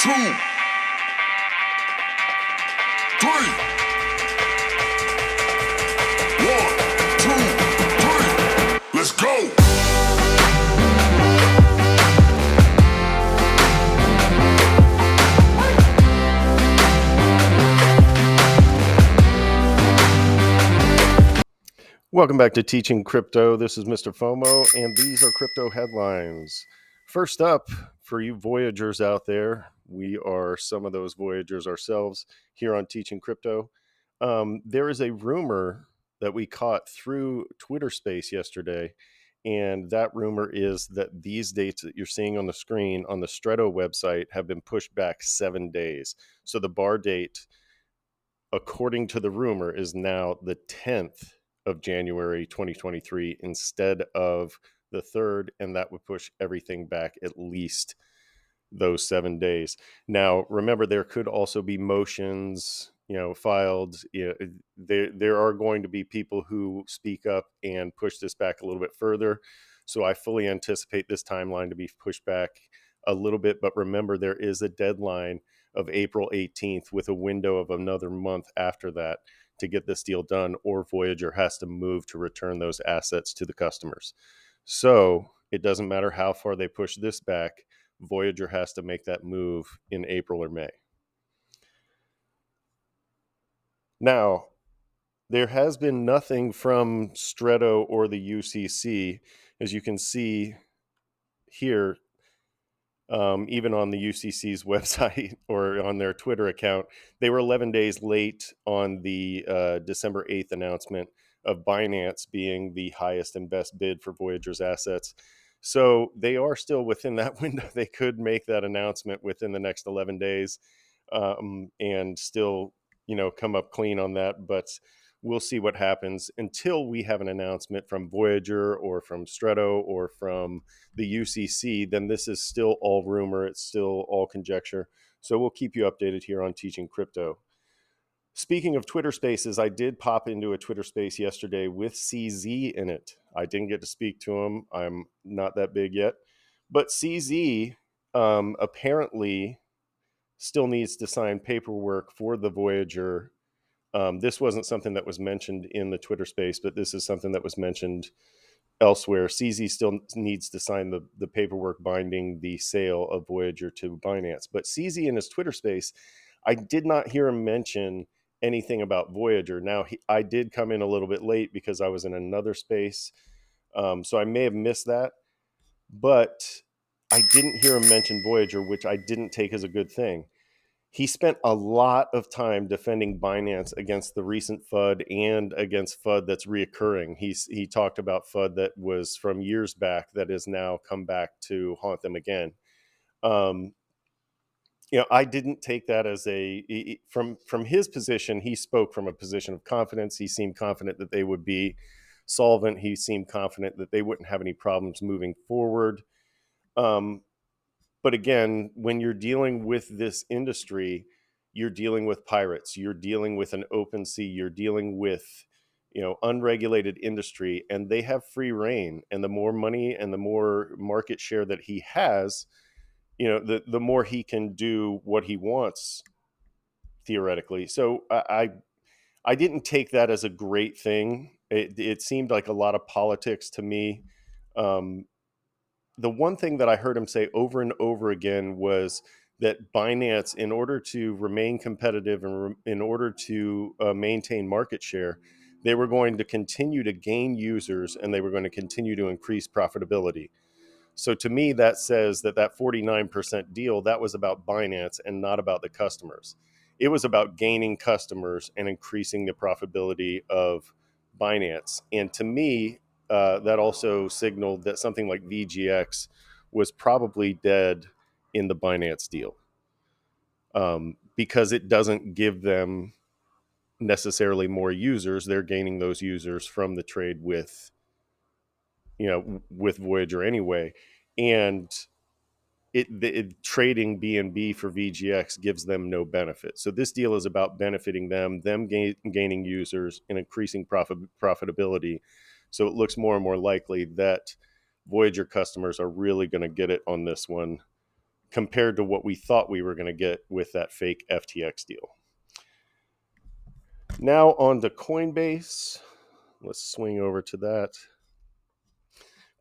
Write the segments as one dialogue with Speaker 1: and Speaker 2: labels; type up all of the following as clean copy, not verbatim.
Speaker 1: 2, 3. 1, 2, 3. Let's go.
Speaker 2: Welcome back to Teaching Crypto. This is MrFOMO, and these are crypto headlines. First up, for you Voyagers out there, we are some of those Voyagers ourselves here on Teaching Crypto. There is a rumor that we caught through Twitter Space yesterday, and that rumor is that these dates that you're seeing on the screen on the Stretto website have been pushed back 7 days. So the bar date, according to the rumor, is now the 10th of January 2023 instead of the 3rd, and that would push everything back at least those 7 days. Now, remember, there could also be motions, filed. There are going to be people who speak up and push this back a little bit further. So I fully anticipate this timeline to be pushed back a little bit. But remember, there is a deadline of April 18th with a window of another month after that to get this deal done, or Voyager has to move to return those assets to the customers. So it doesn't matter how far they push this back, Voyager has to make that move in April or May. Now, there has been nothing from Stretto or the UCC, as you can see here. Even on the UCC's website or on their Twitter account, they were 11 days late on the December 8th announcement of Binance being the highest and best bid for Voyager's assets. So they are still within that window. They could make that announcement within the next 11 days and still, come up clean on that. But we'll see what happens until we have an announcement from Voyager or from Stretto or from the UCC. Then this is still all rumor. It's still all conjecture. So we'll keep you updated here on Teaching Crypto. Speaking of Twitter Spaces, I did pop into a Twitter Space yesterday with CZ in it. I didn't get to speak to him. I'm not that big yet. But CZ apparently still needs to sign paperwork for the Voyager. This wasn't something that was mentioned in the Twitter Space, but this is something that was mentioned elsewhere. CZ still needs to sign the paperwork binding the sale of Voyager to Binance. But CZ in his Twitter Space, I did not hear him mention anything about Voyager. Now, I did come in a little bit late because I was in another space, so I may have missed that. But I didn't hear him mention Voyager, which I didn't take as a good thing. He spent a lot of time defending Binance against the recent FUD and against FUD that's reoccurring. He talked about FUD that was from years back that has now come back to haunt them again. I didn't take that as from his position. He spoke from a position of confidence. He seemed confident that they would be solvent. He seemed confident that they wouldn't have any problems moving forward. But again, when you're dealing with this industry, you're dealing with pirates, you're dealing with an open sea, you're dealing with, unregulated industry, and they have free reign. And the more money and the more market share that he has, the more he can do what he wants, theoretically. So I didn't take that as a great thing. It seemed like a lot of politics to me. The one thing that I heard him say over and over again was that Binance, in order to remain competitive and in order to maintain market share, they were going to continue to gain users and they were going to continue to increase profitability. So to me, that says that 49% deal, that was about Binance and not about the customers. It was about gaining customers and increasing the profitability of Binance. And to me, that also signaled that something like VGX was probably dead in the Binance deal, because it doesn't give them necessarily more users. They're gaining those users from the trade with Voyager anyway. And trading BNB for VGX gives them no benefit. So this deal is about benefiting them gaining users and increasing profitability. So it looks more and more likely that Voyager customers are really going to get it on this one compared to what we thought we were going to get with that fake FTX deal. Now on to Coinbase. Let's swing over to that.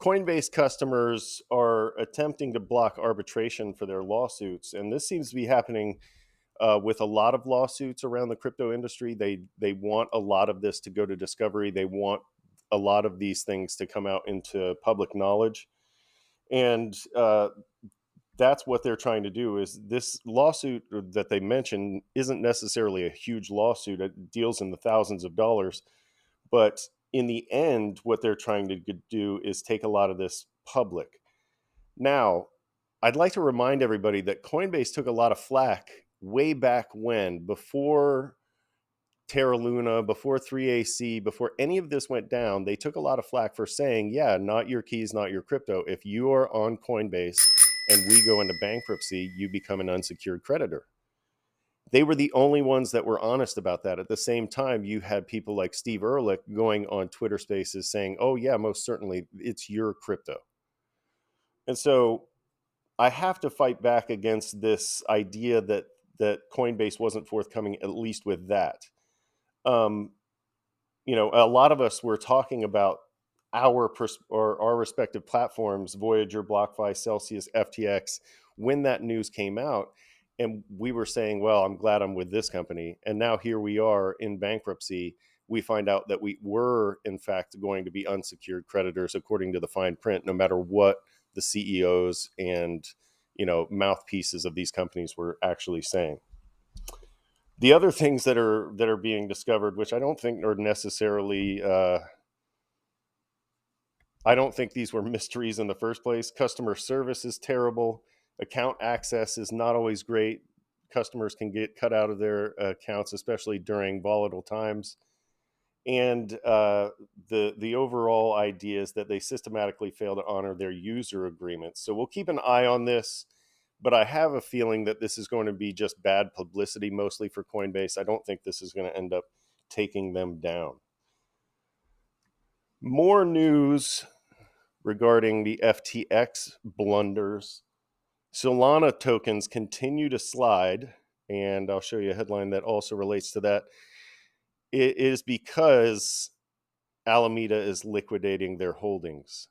Speaker 2: Coinbase customers are attempting to block arbitration for their lawsuits, and this seems to be happening with a lot of lawsuits around the crypto industry. They want a lot of this to go to discovery. They want a lot of these things to come out into public knowledge, and that's what they're trying to do. Is this lawsuit that they mentioned isn't necessarily a huge lawsuit. It deals in the thousands of dollars, but in the end, what they're trying to do is take a lot of this public. Now, I'd like to remind everybody that Coinbase took a lot of flack way back when, before Terra Luna, before 3AC, before any of this went down. They took a lot of flack for saying, yeah, not your keys, not your crypto. If you are on Coinbase and we go into bankruptcy, you become an unsecured creditor. They were the only ones that were honest about that. At the same time, you had people like Steve Ehrlich going on Twitter Spaces saying, oh yeah, most certainly it's your crypto. And so I have to fight back against this idea that Coinbase wasn't forthcoming, at least with that. You know, a lot of us were talking about our respective platforms, Voyager, BlockFi, Celsius, FTX, when that news came out. And we were saying, well, I'm glad I'm with this company. And now here we are in bankruptcy. We find out that we were, in fact, going to be unsecured creditors according to the fine print, no matter what the CEOs and, you know, mouthpieces of these companies were actually saying. The other things that are being discovered, which I don't think are necessarily, I don't think these were mysteries in the first place. Customer service is terrible. Account access is not always great. Customers can get cut out of their accounts, especially during volatile times. And the overall idea is that they systematically fail to honor their user agreements. So we'll keep an eye on this, but I have a feeling that this is going to be just bad publicity, mostly for Coinbase. I don't think this is going to end up taking them down. More news regarding the FTX blunders. Solana tokens continue to slide, and I'll show you a headline that also relates to that. It is because Alameda is liquidating their holdings.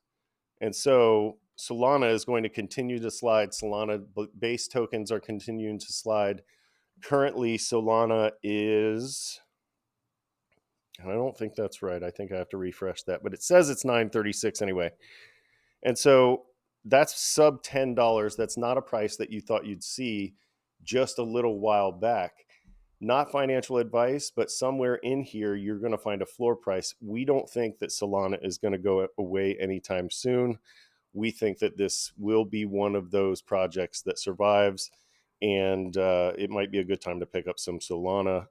Speaker 2: And so Solana is going to continue to slide. Solana base tokens are continuing to slide. Currently, Solana is, and I don't think that's right. I think I have to refresh that, but it says it's 936 anyway. And so that's sub $10. That's not a price that you thought you'd see just a little while back. Not financial advice, but somewhere in here, you're going to find a floor price. We don't think that Solana is going to go away anytime soon. We think that this will be one of those projects that survives, and it might be a good time to pick up some Solana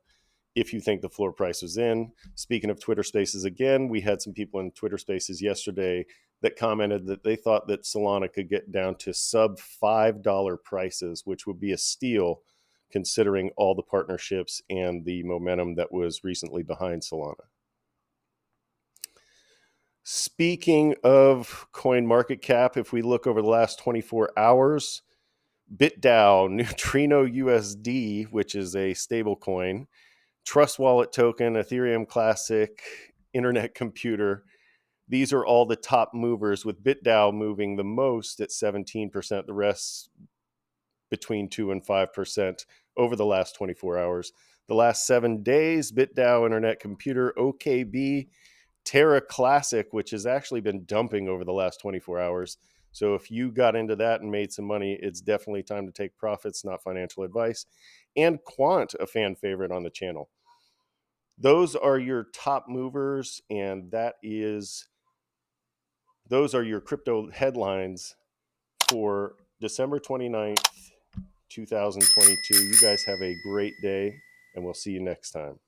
Speaker 2: if you think the floor price is in. Speaking of Twitter Spaces again, we had some people in Twitter Spaces yesterday that commented that they thought that Solana could get down to sub $5 prices, which would be a steal considering all the partnerships and the momentum that was recently behind Solana. Speaking of coin market cap, if we look over the last 24 hours, BitDAO, Neutrino USD, which is a stable coin, Trust Wallet token, Ethereum Classic, Internet Computer, these are all the top movers, with BitDAO moving the most at 17%, the rest between 2 and 5% over the last 24 hours. The last 7 days, BitDAO, Internet Computer, OKB, Terra Classic, which has actually been dumping over the last 24 hours. So if you got into that and made some money, it's definitely time to take profits, not financial advice. And Quant, a fan favorite on the channel. Those are your top movers, and those are your crypto headlines for December 29th, 2022. You guys have a great day, and we'll see you next time.